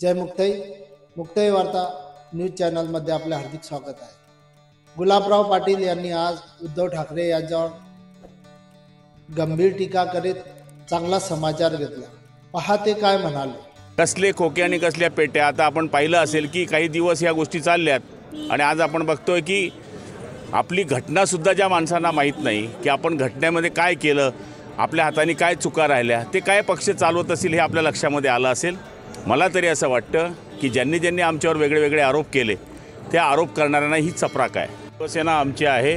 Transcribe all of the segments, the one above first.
जय मुक्ताई. मुक्ताई वार्ता न्यूज चॅनलमध्ये आपले हार्दिक स्वागत आहे. गुलाबराव पाटील यांनी आज उद्धव ठाकरे यांच्यावर गंभीर टीका करीत चांगला समाचार घेतला. पहा ते काय म्हणाले. कसले खोके आणि कसल्या पेट्या. आता आपण पाहिलं असेल की काही दिवस या गोष्टी चालल्यात आणि आज आपण बघतोय की आपली घटनासुद्धा ज्या माणसांना माहीत नाही की आपण घटनेमध्ये काय केलं, आपल्या हाताने काय चुका राहिल्या, ते काय पक्ष चालवत असतील हे आपल्या लक्षामध्ये आलं असेल. मला तरी असं वाटतं की ज्यांनी ज्यांनी आमच्यावर वेगळे वेगळे आरोप केले त्या आरोप करणाऱ्यांना ही चपराक आहे. शिवसेना आमची आहे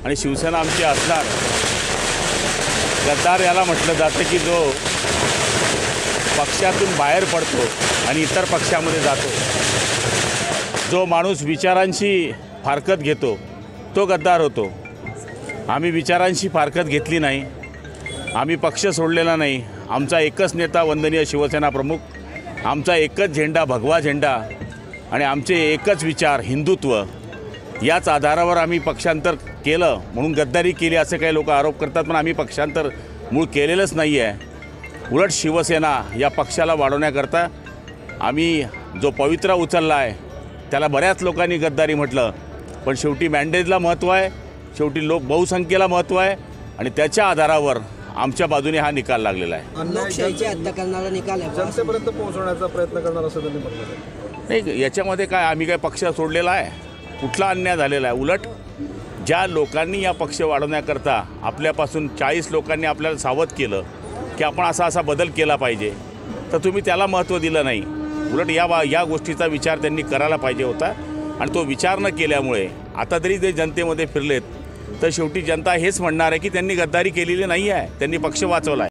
आणि शिवसेना आमची असणार. गद्दार याला म्हटलं जातं की जो पक्षातून बाहेर पडतो आणि इतर पक्षामध्ये जातो, जो माणूस विचारांशी फारकत घेतो तो गद्दार होतो. आम्ही विचारांशी फारकत घेतली नाही, आम्ही पक्ष सोडलेला नाही. आमचा एकच नेता वंदनीय शिवसेना प्रमुख, आमचा एकच झेंडा भगवा झेंडा आणि आमचे एकच विचार हिंदुत्व, याच आधारावर आम्ही पक्षांतर केलं म्हणून गद्दारी केली असे काही लोक आरोप करतात. पण आम्ही पक्षांतर मूळ केलेलंच नाही आहे. उलट शिवसेना या पक्षाला वाढवण्याकरता आम्ही जो पवित्रा उचलला आहे त्याला बऱ्याच लोकांनी गद्दारी म्हटलं, पण शेवटी मॅन्डेजला महत्त्व आहे, शेवटी बहुसंख्येला महत्त्व आहे आणि त्याच्या आधारावर आमच्या बाजूने हा निकाल लागलेला आहे. लोकशाहीची हत्या करणारा निकाल आहे, जनतेपर्यंत पोहोचवण्याचा प्रयत्न करणार असं त्यांनी म्हटलं. नाही, याच्यामध्ये काय आम्ही काय पक्ष सोडलेला आहे, कुठला अन्याय झालेला आहे. उलट ज्या लोकांनी या पक्ष वाढवण्याकरता आपल्यापासून 40 लोकांनी आपल्याला सावध केलं की आपण असा बदल केला पाहिजे, तर तुम्ही त्याला महत्त्व दिलं नाही. उलट या गोष्टीचा विचार त्यांनी करायला पाहिजे होता आणि तो विचार न केल्यामुळे आता तरी ते जनतेमध्ये फिरलेत तर शेवटी जनता हेच म्हणणार आहे की त्यांनी गद्दारी केलेली नाही आहे, त्यांनी पक्ष वाचवला आहे.